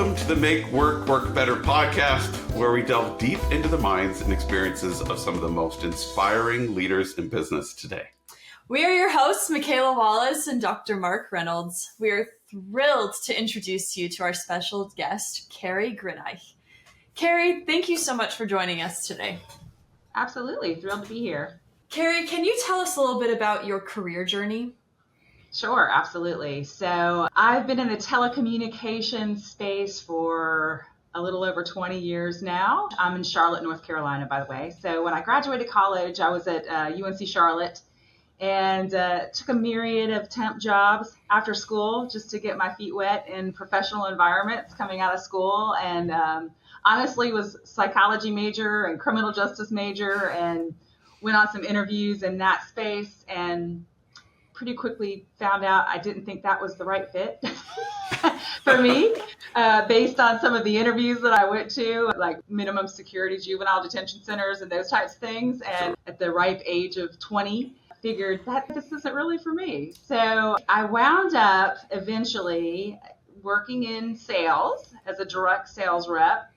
Welcome to the Make Work Work Better podcast, where we delve deep into the minds and experiences of some of the most inspiring leaders in business today. We are your hosts, Michaela Wallace and Dr. Mark Reynolds. We are thrilled to introduce you to our special guest, Kerry Grueneich. Kerry, thank you so much for joining us today. Absolutely. Thrilled to be here. Kerry, can you tell us a little bit about your career journey? Sure, absolutely. So I've been in the telecommunications space for a little over 20 years now. I'm in Charlotte, North Carolina, by the way. So when I graduated college, I was at UNC Charlotte and took a myriad of temp jobs after school just to get my feet wet in professional environments coming out of school. And honestly was psychology major and criminal justice major and went on some interviews in that space and pretty quickly found out I didn't think that was the right fit for me, based on some of the interviews that I went to, like minimum security juvenile detention centers and those types of things. And at the ripe age of 20, figured that this isn't really for me. So I wound up eventually working in sales as a direct sales rep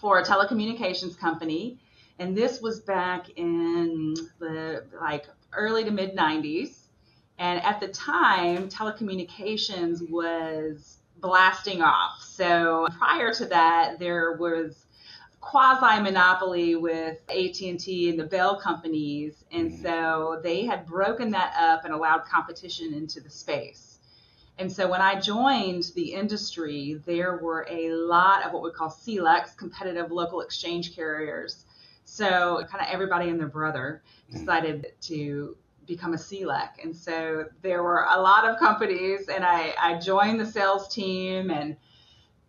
for a telecommunications company. And this was back in the early to mid 90s. And at the time, telecommunications was blasting off. So prior to that, there was quasi-monopoly with AT&T and the Bell companies. And so they had broken that up and allowed competition into the space. And so when I joined the industry, there were a lot of what we call CLECs, competitive local exchange carriers. So kind of everybody and their brother decided to become a CLEC. And so there were a lot of companies, and I joined the sales team and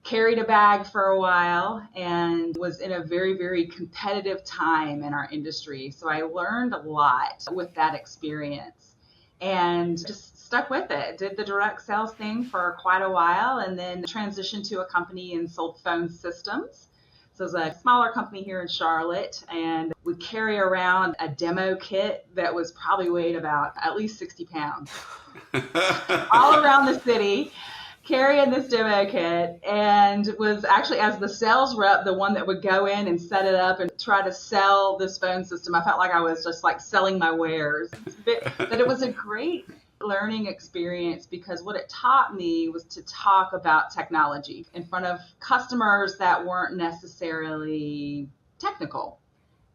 carried a bag for a while and was in a very, very competitive time in our industry. So I learned a lot with that experience and just stuck with it. Did the direct sales thing for quite a while and then transitioned to a company and sold phone systems. So it was a smaller company here in Charlotte, and would carry around a demo kit that was probably weighed about at least 60 pounds all around the city, carrying this demo kit, and was actually, as the sales rep, the one that would go in and set it up and try to sell this phone system. I felt like I was just like selling my wares. But it was a great learning experience because what it taught me was to talk about technology in front of customers that weren't necessarily technical.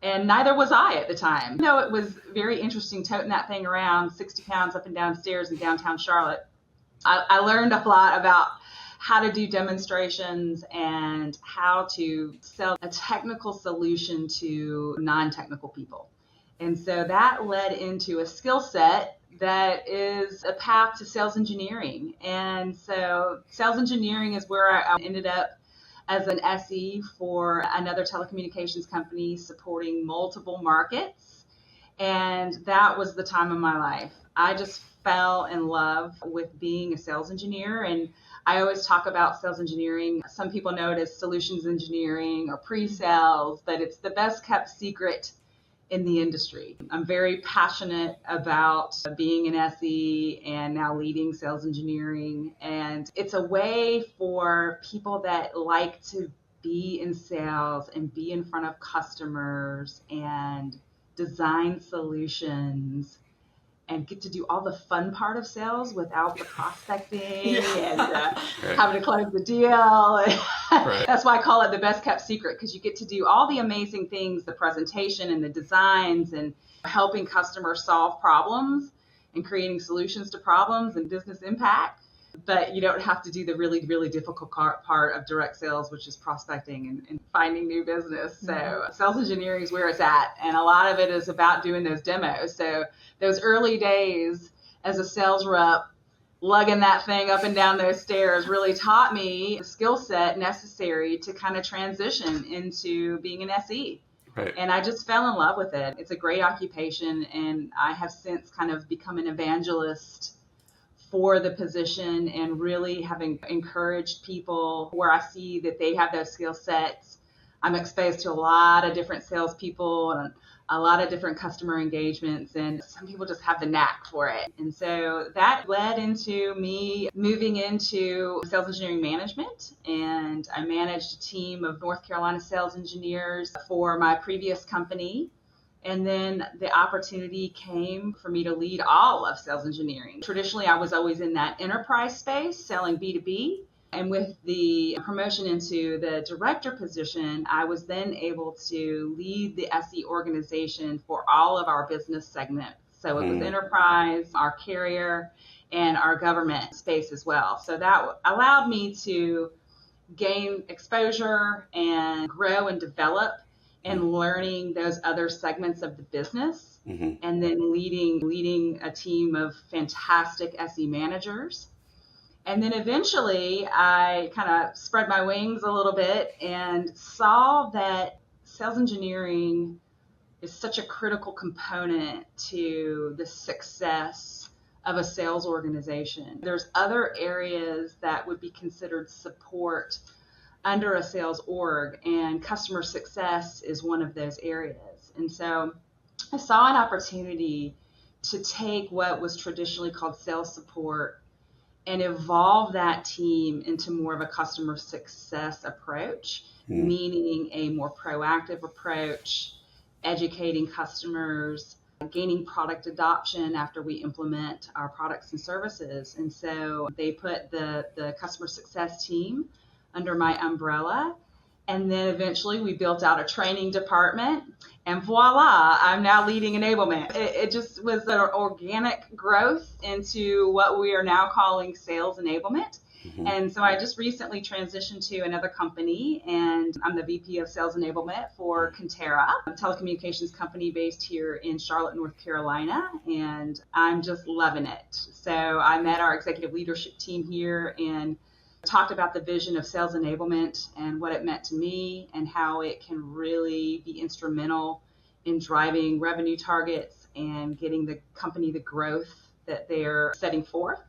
And neither was I at the time. You know, it was very interesting toting that thing around 60 pounds up and down stairs in downtown Charlotte. I learned a lot about how to do demonstrations and how to sell a technical solution to non-technical people. And so that led into a skill set that is a path to sales engineering. And so sales engineering is where I ended up as an SE for another telecommunications company supporting multiple markets. And that was the time of my life. I just fell in love with being a sales engineer. And I always talk about sales engineering. Some people know it as solutions engineering or pre-sales, but it's the best kept secret in the industry. I'm very passionate about being an SE and now leading sales engineering. And it's a way for people that like to be in sales and be in front of customers and design solutions and get to do all the fun part of sales without the prospecting and having to close the deal. Right. That's why I call it the best kept secret, because you get to do all the amazing things, the presentation and the designs and helping customers solve problems and creating solutions to problems and business impact. But you don't have to do the really, really difficult part of direct sales, which is prospecting and finding new business. So sales engineering is where it's at. And a lot of it is about doing those demos. So those early days as a sales rep, lugging that thing up and down those stairs really taught me the skill set necessary to kind of transition into being an SE. Right. And I just fell in love with it. It's a great occupation. And I have since kind of become an evangelist for the position and really having encouraged people where I see that they have those skill sets. I'm exposed to a lot of different salespeople and a lot of different customer engagements, and some people just have the knack for it. And so that led into me moving into sales engineering management, and I managed a team of North Carolina sales engineers for my previous company. And then the opportunity came for me to lead all of sales engineering. Traditionally, I was always in that enterprise space, selling B2B. And with the promotion into the director position, I was then able to lead the SE organization for all of our business segments. So it was enterprise, our carrier, and our government space as well. So that allowed me to gain exposure and grow and develop and learning those other segments of the business, and then leading a team of fantastic SE managers. And then eventually I kind of spread my wings a little bit and saw that sales engineering is such a critical component to the success of a sales organization. There's other areas that would be considered support under a sales org, and customer success is one of those areas. And so I saw an opportunity to take what was traditionally called sales support and evolve that team into more of a customer success approach, meaning a more proactive approach, educating customers, gaining product adoption after we implement our products and services. And so they put the customer success team under my umbrella. And then eventually we built out a training department, and voila, I'm now leading enablement. It just was an organic growth into what we are now calling sales enablement. And so I just recently transitioned to another company, and I'm the VP of Sales Enablement for Conterra, a telecommunications company based here in Charlotte, North Carolina, and I'm just loving it. So I met our executive leadership team here and talked about the vision of sales enablement and what it meant to me and how it can really be instrumental in driving revenue targets and getting the company the growth that they're setting forth.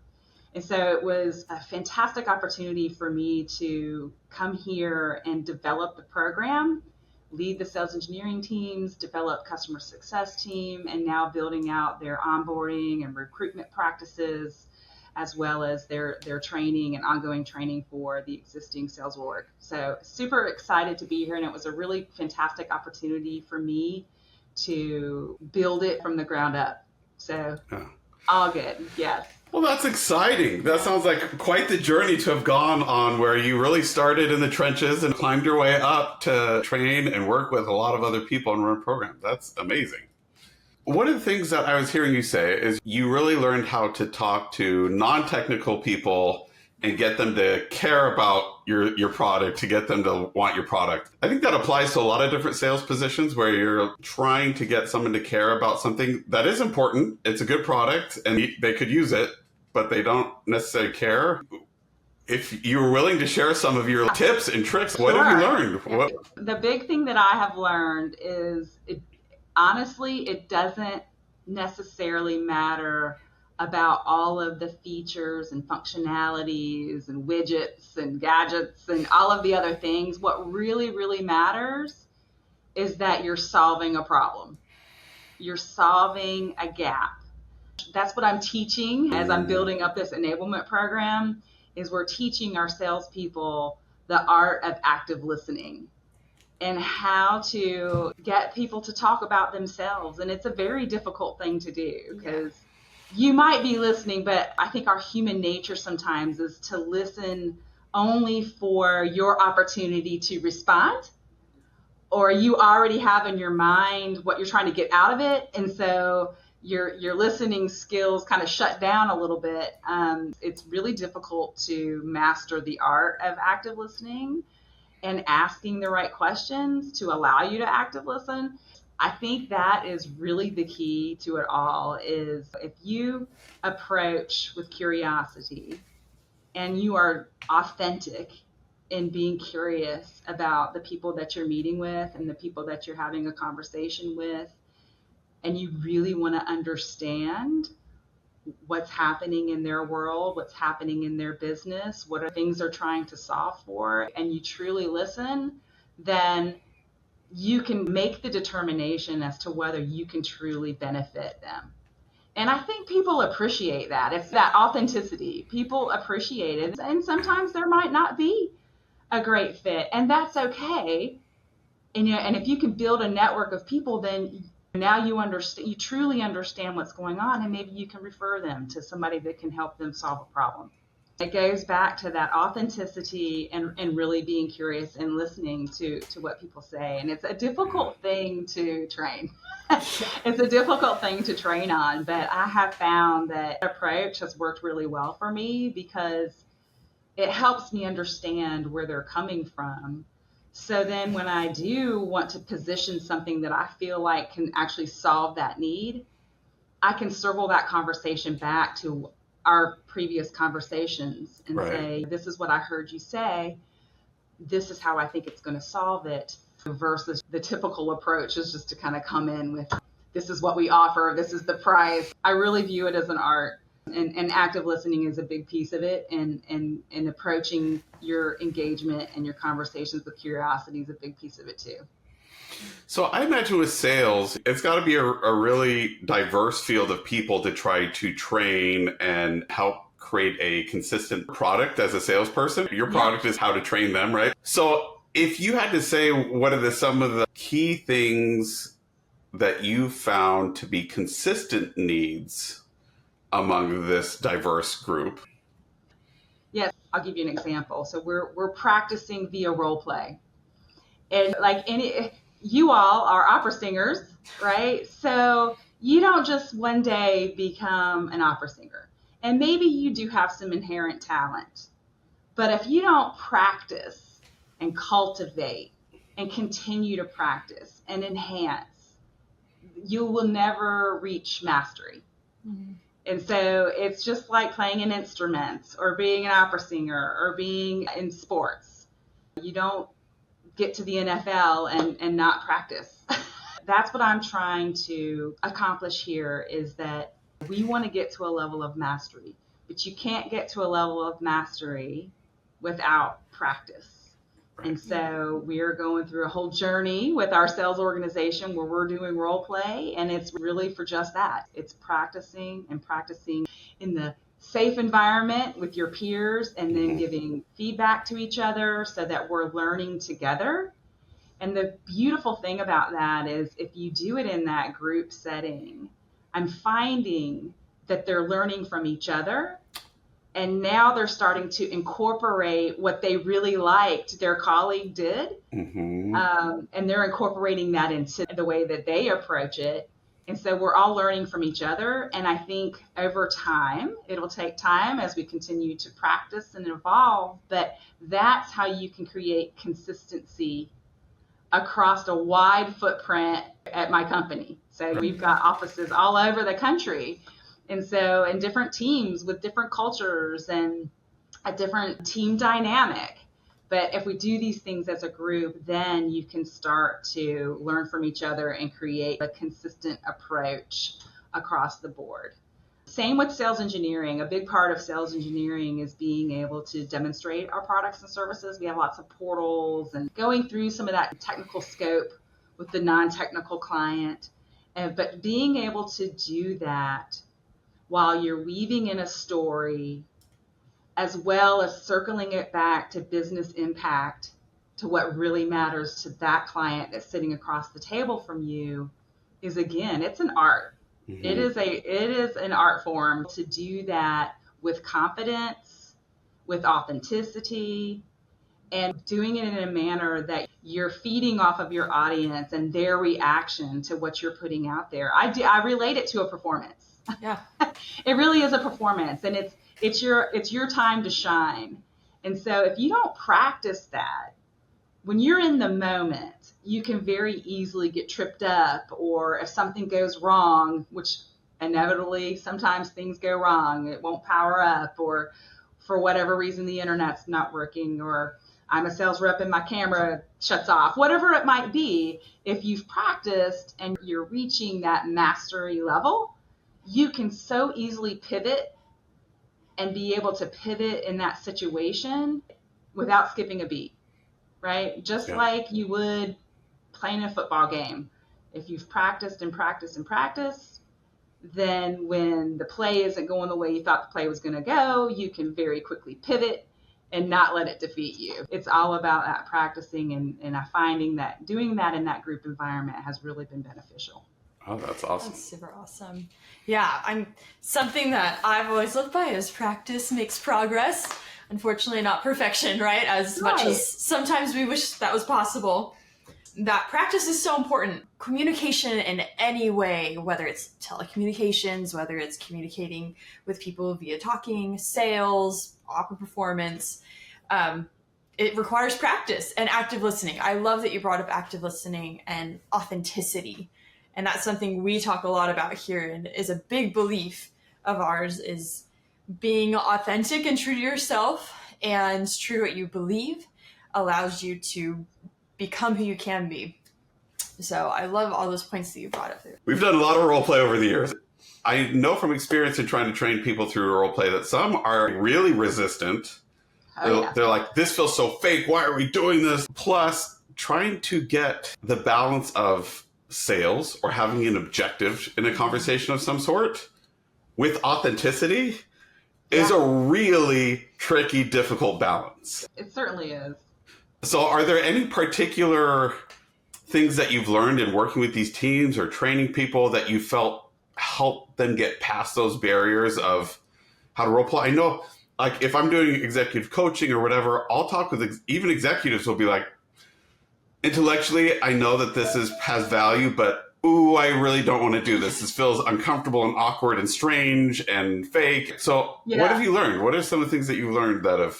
And so it was a fantastic opportunity for me to come here and develop the program, lead the sales engineering teams, develop customer success team, and now building out their onboarding and recruitment practices, as well as their training and ongoing training for the existing sales org. So super excited to be here, and it was a really fantastic opportunity for me to build it from the ground up. So all good, yes. Well, that's exciting. That sounds like quite the journey to have gone on, where you really started in the trenches and climbed your way up to train and work with a lot of other people and run programs. That's amazing. One of the things that I was hearing you say is you really learned how to talk to non-technical people and get them to care about your product, to get them to want your product. I think that applies to a lot of different sales positions where you're trying to get someone to care about something that is important. It's a good product and they could use it, but they don't necessarily care. If you were willing to share some of your tips and tricks, what have you learned? The big thing that I have learned is honestly, it doesn't necessarily matter about all of the features and functionalities and widgets and gadgets and all of the other things. What really, really matters is that you're solving a problem. You're solving a gap. That's what I'm teaching as I'm building up this enablement program, is we're teaching our salespeople the art of active listening and how to get people to talk about themselves. And it's a very difficult thing to do because you might be listening, but I think our human nature sometimes is to listen only for your opportunity to respond, or you already have in your mind what you're trying to get out of it. And so your listening skills kind of shut down a little bit. It's really difficult to master the art of active listening and asking the right questions to allow you to active listen. I think that is really the key to it all, is if you approach with curiosity and you are authentic in being curious about the people that you're meeting with and the people that you're having a conversation with, and you really want to understand what's happening in their world, what's happening in their business, what are things they're trying to solve for, and you truly listen, then you can make the determination as to whether you can truly benefit them. And I think people appreciate that. It's that authenticity. People appreciate it. And sometimes there might not be a great fit, and that's okay. And if you can build a network of people, then now you truly understand what's going on, and maybe you can refer them to somebody that can help them solve a problem. It goes back to that authenticity and really being curious and listening to what people say. And it's a difficult thing to train. It's a difficult thing to train on, but I have found that approach has worked really well for me because it helps me understand where they're coming from. So then when I do want to position something that I feel like can actually solve that need, I can circle that conversation back to our previous conversations and say, this is what I heard you say. This is how I think it's going to solve it, versus the typical approach is just to kind of come in with, this is what we offer, this is the price. I really view it as an art, and active listening is a big piece of it, and approaching your engagement and your conversations with curiosity is a big piece of it too. So I imagine with sales, it's got to be a really diverse field of people to try to train and help create a consistent product as a salesperson. Your product is how to train them, right? So if you had to say what are some of the key things that you found to be consistent needs among this diverse group? Yes, I'll give you an example. So we're practicing via role play. And like you all are opera singers, right? So you don't just one day become an opera singer. And maybe you do have some inherent talent. But if you don't practice and cultivate and continue to practice and enhance, you will never reach mastery. Mm-hmm. And so it's just like playing an instrument or being an opera singer or being in sports. You don't get to the NFL and not practice. That's what I'm trying to accomplish here, is that we want to get to a level of mastery, but you can't get to a level of mastery without practice. And so we are going through a whole journey with our sales organization where we're doing role play, and it's really for just that. It's practicing and practicing in the safe environment with your peers, and then giving feedback to each other so that we're learning together. And the beautiful thing about that is if you do it in that group setting, I'm finding that they're learning from each other. And now they're starting to incorporate what they really liked their colleague did. Mm-hmm. And they're incorporating that into the way that they approach it. And so we're all learning from each other. And I think over time, it'll take time as we continue to practice and evolve, but that's how you can create consistency across a wide footprint at my company. So we've got offices all over the country. And so in different teams with different cultures and a different team dynamic. But if we do these things as a group, then you can start to learn from each other and create a consistent approach across the board. Same with sales engineering. A big part of sales engineering is being able to demonstrate our products and services. We have lots of portals and going through some of that technical scope with the non-technical client. But being able to do that while you're weaving in a story, as well as circling it back to business impact, to what really matters to that client that's sitting across the table from you, is, again, it's an art. Mm-hmm. It is an art form to do that with confidence, with authenticity, and doing it in a manner that you're feeding off of your audience and their reaction to what you're putting out there. I relate it to a performance. Yeah. It really is a performance, and it's your time to shine. And so if you don't practice that, when you're in the moment, you can very easily get tripped up, or if something goes wrong, which inevitably sometimes things go wrong, it won't power up, or for whatever reason the internet's not working, or I'm a sales rep and my camera shuts off, whatever it might be. If you've practiced and you're reaching that mastery level, you can so easily pivot and be able to pivot in that situation without skipping a beat, right? Just like you would playing a football game. If you've practiced and practiced and practiced, then when the play isn't going the way you thought the play was going to go, you can very quickly pivot and not let it defeat you. It's all about that practicing, and I'm finding that doing that in that group environment has really been beneficial. Oh, that's awesome. That's super awesome. Yeah, something that I've always lived by is practice makes progress. Unfortunately, not perfection, right? As much as sometimes we wish that was possible. That practice is so important. Communication in any way, whether it's telecommunications, whether it's communicating with people via talking, sales, opera performance, it requires practice and active listening. I love that you brought up active listening and authenticity. And that's something we talk a lot about here, and is a big belief of ours, is being authentic and true to yourself and true to what you believe allows you to become who you can be. So I love all those points that you brought up there. We've done a lot of role play over the years. I know from experience in trying to train people through role play that some are really resistant. They're like, this feels so fake. Why are we doing this? Plus, trying to get the balance of sales or having an objective in a conversation of some sort with authenticity is a really tricky, difficult balance. It certainly is. So are there any particular things that you've learned in working with these teams or training people that you felt help them get past those barriers of how to role play? I know, like, if I'm doing executive coaching or whatever, I'll talk with even executives will be like, intellectually, I know that this has value, but ooh, I really don't want to do this. This feels uncomfortable and awkward and strange and fake. So what have you learned? What are some of the things that you've learned that have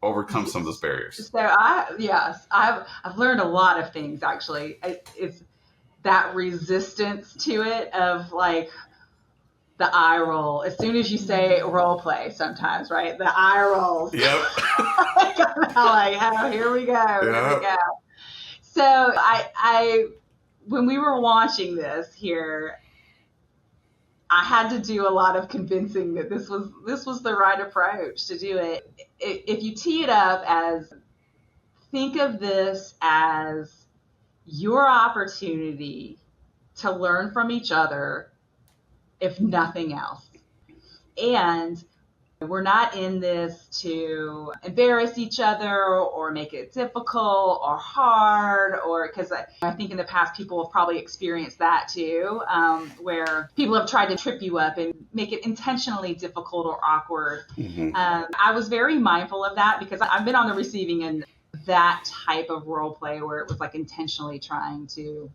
overcome some of those barriers? So I've learned a lot of things, actually. It's that resistance to it of like the eye roll. As soon as you say role play sometimes, right? The eye rolls. Yep. like, oh, here we go. Here we go. So I when we were launching this here, I had to do a lot of convincing that this was the right approach to do it. If you tee it up as, think of this as your opportunity to learn from each other, if nothing else. And we're not in this to embarrass each other or make it difficult or hard, or because I think in the past people have probably experienced that too, where people have tried to trip you up and make it intentionally difficult or awkward. Mm-hmm. I was very mindful of that because I've been on the receiving end of that type of role play where it was like intentionally trying to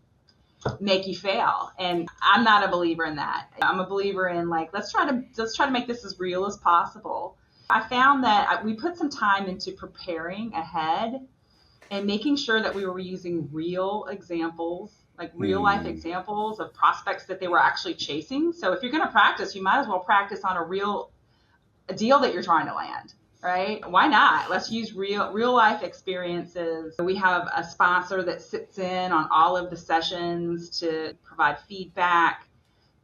make you fail. And I'm not a believer in that. I'm a believer in like, let's try to make this as real as possible. I found that we put some time into preparing ahead and making sure that we were using real examples, like real life examples of prospects that they were actually chasing. So if you're going to practice, you might as well practice on a deal that you're trying to land. Right? Why not? Let's use real life experiences. We have a sponsor that sits in on all of the sessions to provide feedback,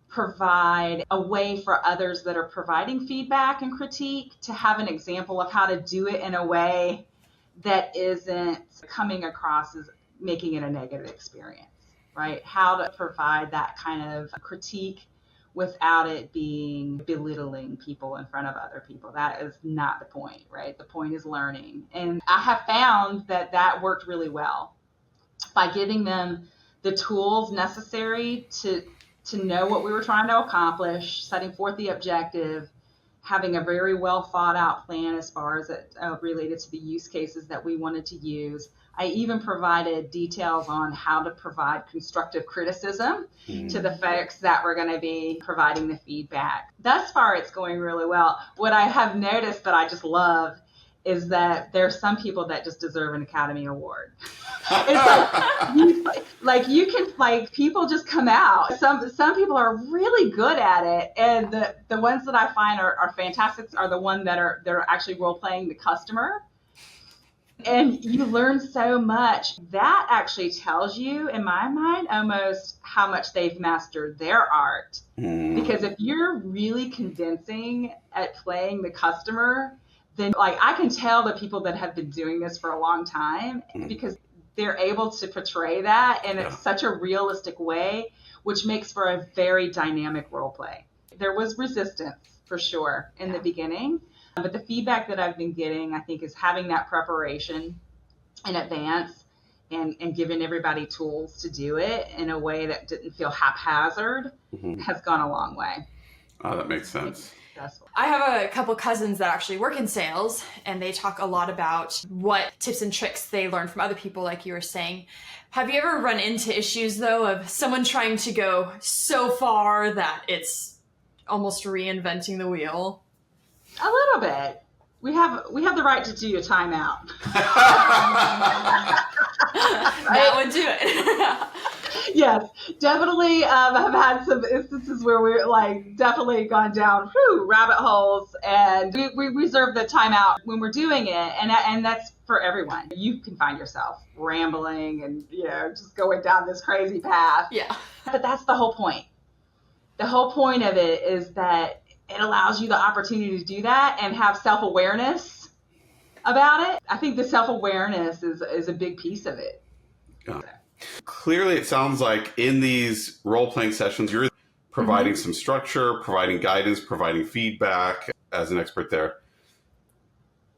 provide a way for others that are providing feedback and critique to have an example of how to do it in a way that isn't coming across as making it a negative experience, right? How to provide that kind of critique without it being belittling people in front of other people. That is not the point, right? The point is learning. And I have found that worked really well by giving them the tools necessary to know what we were trying to accomplish, setting forth the objective, having a very well thought out plan as far as it related to the use cases that we wanted to use. I even provided details on how to provide constructive criticism to the folks that were going to be providing the feedback. Thus far, it's going really well. What I have noticed that I just love is that there are some people that just deserve an Academy Award. It's like people just come out. Some people are really good at it, and the ones that I find are fantastic are the ones that are actually role playing the customer. And you learn so much. That actually tells you, in my mind, almost how much they've mastered their art. Because if you're really convincing at playing the customer, then like I can tell the people that have been doing this for a long time because they're able to portray that in such a realistic way, which makes for a very dynamic role play. There was resistance for sure in the beginning, but the feedback that I've been getting, I think, is having that preparation in advance and giving everybody tools to do it in a way that didn't feel haphazard has gone a long way. Oh, that makes sense. I have a couple cousins that actually work in sales, and they talk a lot about what tips and tricks they learn from other people, like you were saying. Have you ever run into issues, though, of someone trying to go so far that it's almost reinventing the wheel? A little bit. We have the right to do a timeout. That would do it. Yes, definitely. I've had some instances where we're like definitely gone down rabbit holes, and we reserve the timeout when we're doing it, and that's for everyone. You can find yourself rambling and just going down this crazy path. Yeah, but that's the whole point. The whole point of it is that it allows you the opportunity to do that and have self-awareness about it. I think the self-awareness is a big piece of it. Yeah. Clearly, it sounds like in these role-playing sessions, you're providing some structure, providing guidance, providing feedback as an expert there.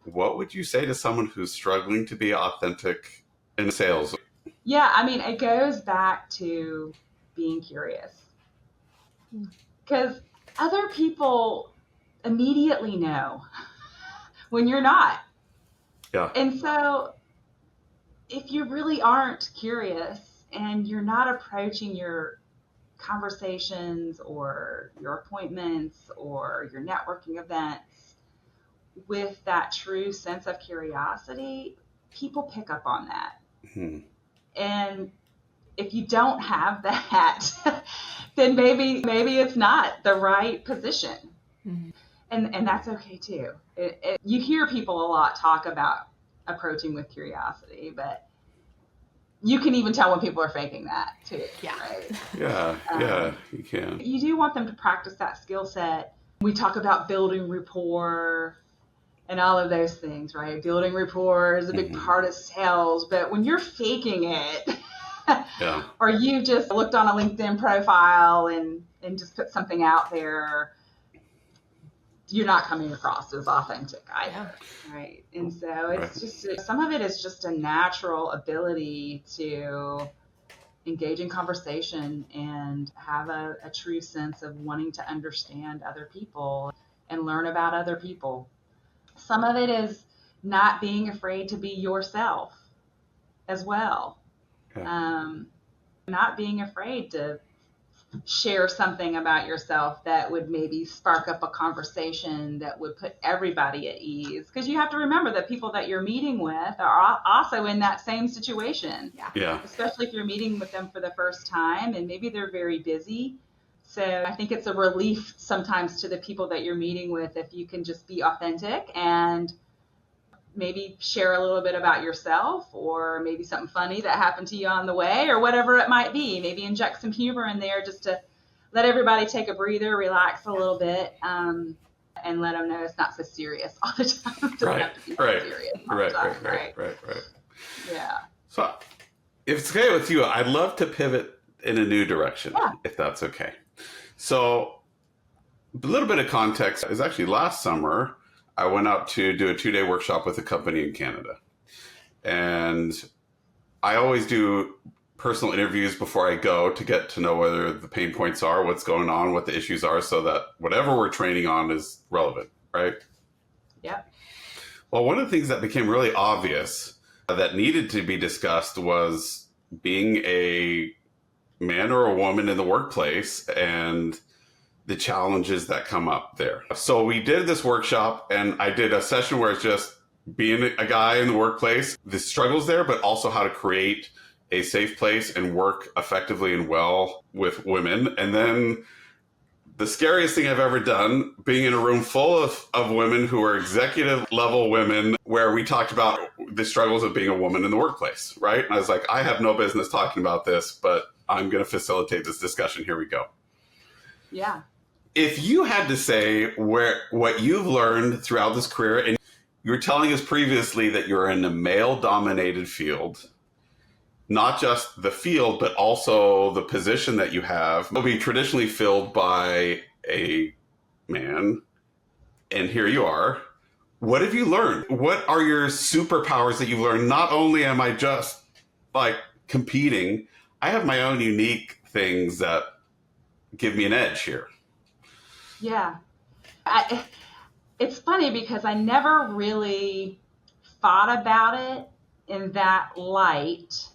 What would you say to someone who's struggling to be authentic in sales? Yeah, I mean, it goes back to being curious. Because other people immediately know when you're not. Yeah. And so if you really aren't curious and you're not approaching your conversations or your appointments or your networking events with that true sense of curiosity, people pick up on that. And if you don't have that, then maybe it's not the right position. And that's okay too. You hear people a lot talk about approaching with curiosity, but you can even tell when people are faking that too. Yeah. Right? Yeah, you can. You do want them to practice that skill set. We talk about building rapport and all of those things, right? Building rapport is a big part of sales, but when you're faking it, or you just looked on a LinkedIn profile and just put something out there, you're not coming across as authentic either, right? And so it's just, some of it is just a natural ability to engage in conversation and have a true sense of wanting to understand other people and learn about other people. Some of it is not being afraid to be yourself as well. Not being afraid to share something about yourself that would maybe spark up a conversation that would put everybody at ease. Because you have to remember that people that you're meeting with are also in that same situation. Yeah. Especially if you're meeting with them for the first time and maybe they're very busy. So I think it's a relief sometimes to the people that you're meeting with if you can just be authentic and maybe share a little bit about yourself, or maybe something funny that happened to you on the way, or whatever it might be. Maybe inject some humor in there just to let everybody take a breather, relax a little bit, and let them know it's not so serious all the time. It doesn't have to be so serious all the time, right. Yeah. So if it's okay with you, I'd love to pivot in a new direction, if that's okay. So a little bit of context is actually last summer, I went out to do a 2-day workshop with a company in Canada. And I always do personal interviews before I go to get to know whether the pain points are, what's going on, what the issues are, so that whatever we're training on is relevant, right? Yeah. Well, one of the things that became really obvious that needed to be discussed was being a man or a woman in the workplace and the challenges that come up there. So we did this workshop, and I did a session where it's just being a guy in the workplace, the struggles there, but also how to create a safe place and work effectively and well with women. And then the scariest thing I've ever done, being in a room full of women who are executive level women, where we talked about the struggles of being a woman in the workplace, right? And I was like, I have no business talking about this, but I'm going to facilitate this discussion. Here we go. Yeah. If you had to say what you've learned throughout this career, and you were telling us previously that you're in a male-dominated field, not just the field, but also the position that you have will be traditionally filled by a man. And here you are. What have you learned? What are your superpowers that you've learned? Not only am I just like competing, I have my own unique things that give me an edge here. Yeah. It's funny because I never really thought about it in that light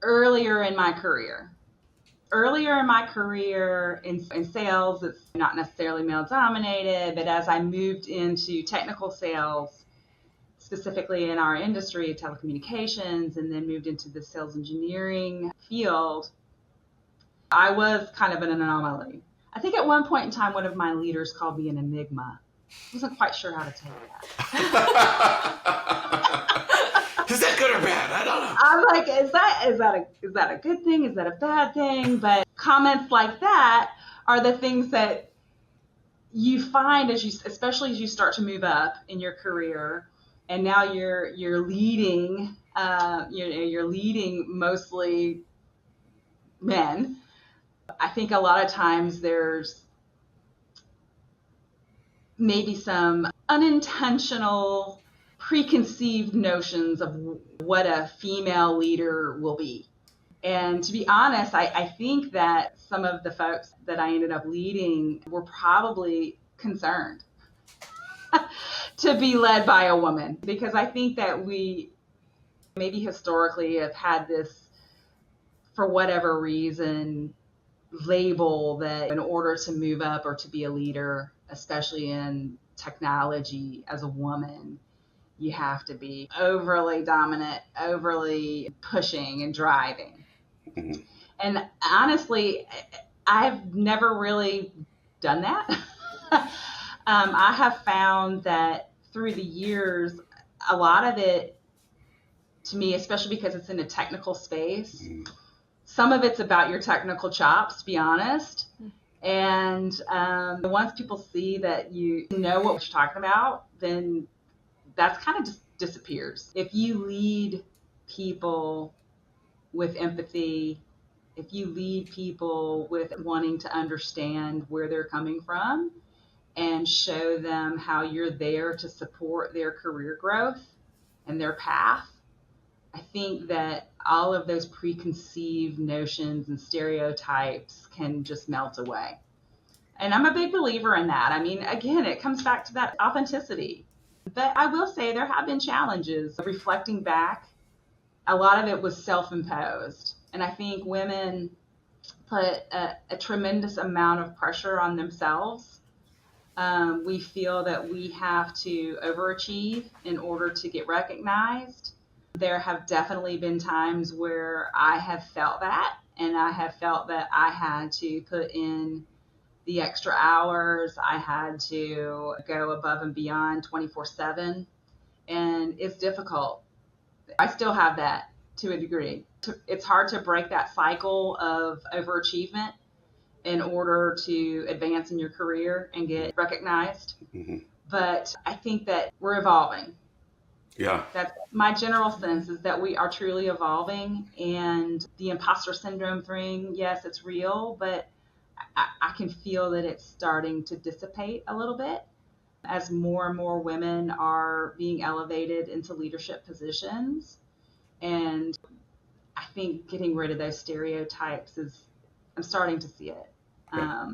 earlier in my career. Earlier in my career in sales, it's not necessarily male dominated, but as I moved into technical sales, specifically in our industry, telecommunications, and then moved into the sales engineering field, I was kind of an anomaly. I think at one point in time, one of my leaders called me an enigma. I wasn't quite sure how to take that. Is that good or bad? I don't know. I'm like, is that a good thing? Is that a bad thing? But comments like that are the things that you find especially as you start to move up in your career, and now you're leading. You're leading mostly men. I think a lot of times there's maybe some unintentional preconceived notions of what a female leader will be. And to be honest, I think that some of the folks that I ended up leading were probably concerned to be led by a woman, because I think that we maybe historically have had this, for whatever reason, label that in order to move up or to be a leader, especially in technology as a woman, you have to be overly dominant, overly pushing and driving. Mm-hmm. And honestly, I've never really done that. I have found that through the years, a lot of it, to me, especially because it's in a technical space, some of it's about your technical chops, to be honest. And once people see that you know what you're talking about, then that's kind of just disappears. If you lead people with empathy, if you lead people with wanting to understand where they're coming from and show them how you're there to support their career growth and their path, I think that all of those preconceived notions and stereotypes can just melt away. And I'm a big believer in that. I mean, again, it comes back to that authenticity. But I will say there have been challenges. Reflecting back, a lot of it was self-imposed. And I think women put a tremendous amount of pressure on themselves. We feel that we have to overachieve in order to get recognized. There have definitely been times where I have felt that, and I have felt that I had to put in the extra hours. I had to go above and beyond 24/7, and it's difficult. I still have that to a degree. It's hard to break that cycle of overachievement in order to advance in your career and get recognized. Mm-hmm. But I think that we're evolving. Yeah. That's my general sense, is that we are truly evolving, and the imposter syndrome thing, yes, it's real, but I can feel that it's starting to dissipate a little bit as more and more women are being elevated into leadership positions. And I think getting rid of those stereotypes I'm starting to see it. Yeah.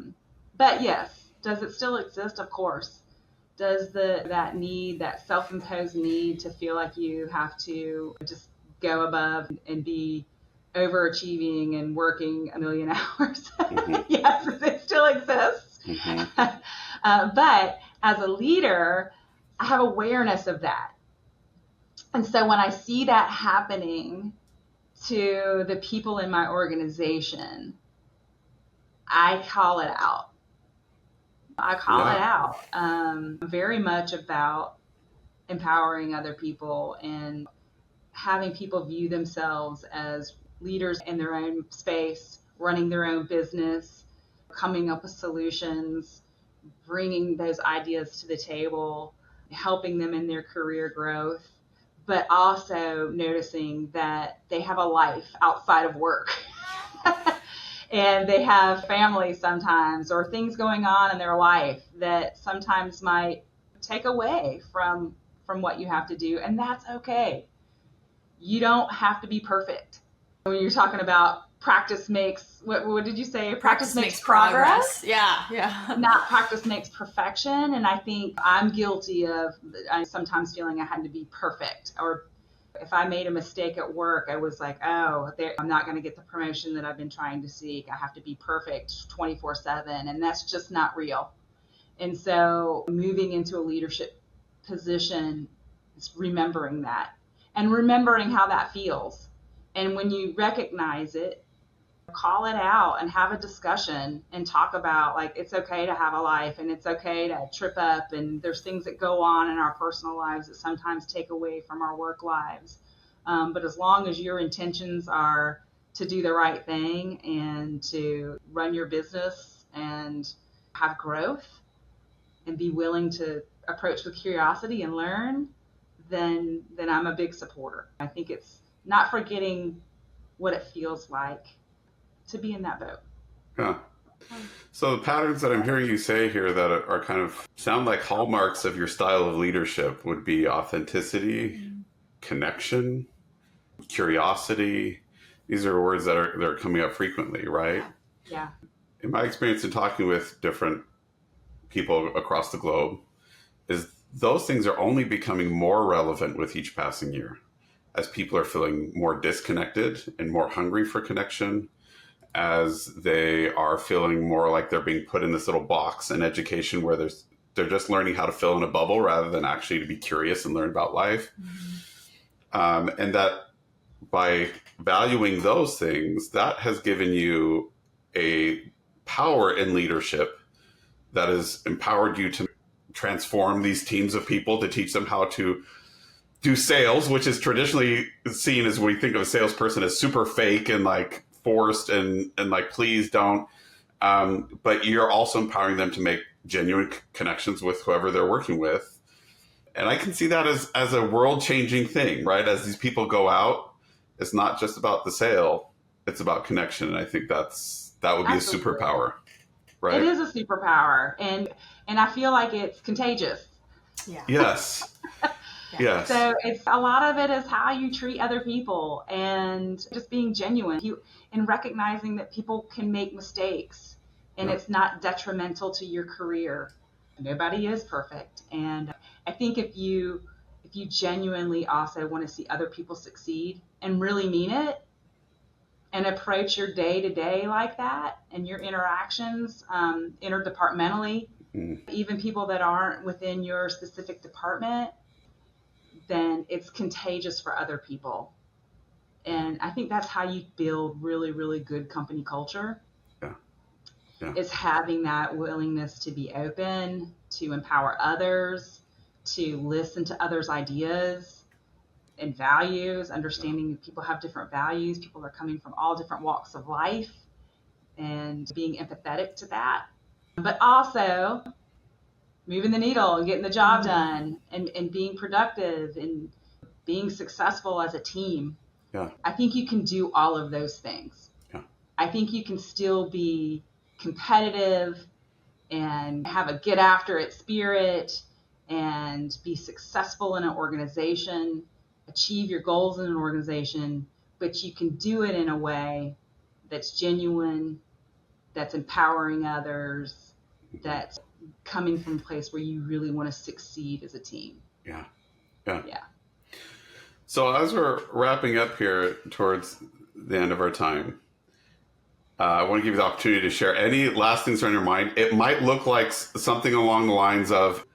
But yes, does it still exist? Of course. Does that need, that self-imposed need to feel like you have to just go above and be overachieving and working a million hours? Mm-hmm. Yes, it still exists. Mm-hmm. But as a leader, I have awareness of that. And so when I see that happening to the people in my organization, I call it out. I call it out. Very much about empowering other people and having people view themselves as leaders in their own space, running their own business, coming up with solutions, bringing those ideas to the table, helping them in their career growth, but also noticing that they have a life outside of work. And they have family sometimes, or things going on in their life that sometimes might take away from what you have to do, and that's okay. You don't have to be perfect. When you're talking about practice makes, what did you say? Practice makes progress. Yeah. Not practice makes perfection. And I think I'm guilty of sometimes feeling I had to be perfect, or if I made a mistake at work, I was like, oh, I'm not going to get the promotion that I've been trying to seek. I have to be perfect 24/7. And that's just not real. And so moving into a leadership position is remembering that and remembering how that feels. And when you recognize it, call it out and have a discussion and talk about, like, it's okay to have a life and it's okay to trip up, and there's things that go on in our personal lives that sometimes take away from our work lives. But as long as your intentions are to do the right thing and to run your business and have growth and be willing to approach with curiosity and learn, then I'm a big supporter. I think it's not forgetting what it feels like to be in that boat. Yeah. So the patterns that I'm hearing you say here that are kind of sound like hallmarks of your style of leadership would be authenticity, connection, curiosity. These are words that are coming up frequently, right? Yeah. In my experience in talking with different people across the globe, is those things are only becoming more relevant with each passing year as people are feeling more disconnected and more hungry for connection, as they are feeling more like they're being put in this little box in education where they're just learning how to fill in a bubble rather than actually to be curious and learn about life. And that by valuing those things, that has given you a power in leadership that has empowered you to transform these teams of people, to teach them how to do sales, which is traditionally seen as, we think of a salesperson as super fake and like forced and like, please don't. But you're also empowering them to make genuine connections with whoever they're working with. And I can see that as a world-changing thing, right? As these people go out, it's not just about the sale, it's about connection. And I think that would be Absolutely. a superpower, right? It is a superpower, and I feel like it's contagious. Yeah. Yes. Yes. So it's a lot of it is how you treat other people and just being genuine and recognizing that people can make mistakes, and it's not detrimental to your career. Nobody is perfect. And I think if you genuinely also want to see other people succeed and really mean it, and approach your day to day like that, and your interactions interdepartmentally, even people that aren't within your specific department, then it's contagious for other people. And I think that's how you build really, really good company culture. Yeah. Is having that willingness to be open, to empower others, to listen to others' ideas and values, understanding that people have different values, people are coming from all different walks of life, and being empathetic to that. But also moving the needle and getting the job done, and being productive and being successful as a team. Yeah. I think you can do all of those things. Yeah. I think you can still be competitive and have a get after it spirit and be successful in an organization, achieve your goals in an organization, but you can do it in a way that's genuine, that's empowering others, that's coming from a place where you really want to succeed as a team. Yeah. So as we're wrapping up here towards the end of our time, I want to give you the opportunity to share any last things on your mind. It might look like something along the lines of,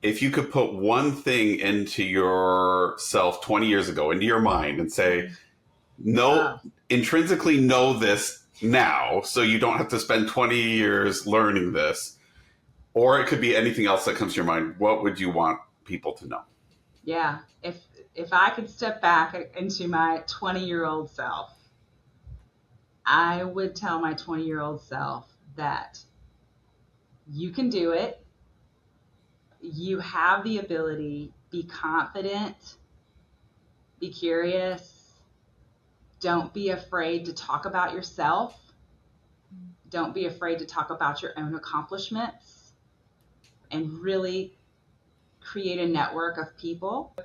if you could put one thing into yourself 20 years ago, into your mind, and say, intrinsically know this now, so you don't have to spend 20 years learning this. Or it could be anything else that comes to your mind. What would you want people to know? Yeah. If I could step back into my 20-year-old self, I would tell my 20-year-old self that you can do it. You have the ability. Be confident Be curious. Don't be afraid to talk about yourself. Don't be afraid to talk about your own accomplishments, and really create a network of people.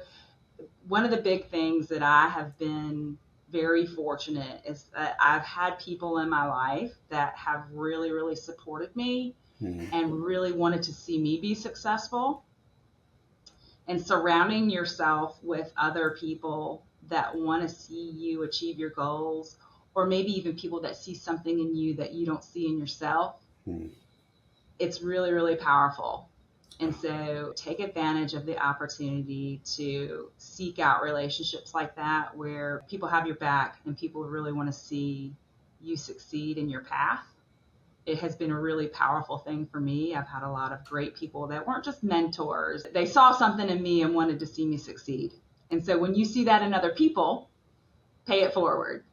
One of the big things that I have been very fortunate is that I've had people in my life that have really, really supported me and really wanted to see me be successful. And surrounding yourself with other people that want to see you achieve your goals, or maybe even people that see something in you that you don't see in yourself, it's really, really powerful. And so take advantage of the opportunity to seek out relationships like that, where people have your back and people really want to see you succeed in your path. It has been a really powerful thing for me. I've had a lot of great people that weren't just mentors. They saw something in me and wanted to see me succeed. And so when you see that in other people, pay it forward.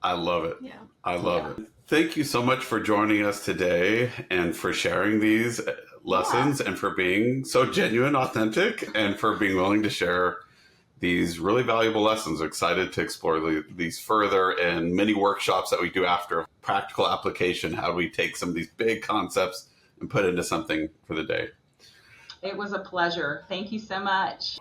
I love it. Yeah. I love it. Thank you so much for joining us today and for sharing these lessons and for being so genuine, authentic, and for being willing to share these really valuable lessons. Excited to explore these further in many workshops that we do after practical application. How do we take some of these big concepts and put into something for the day? It was a pleasure. Thank you so much.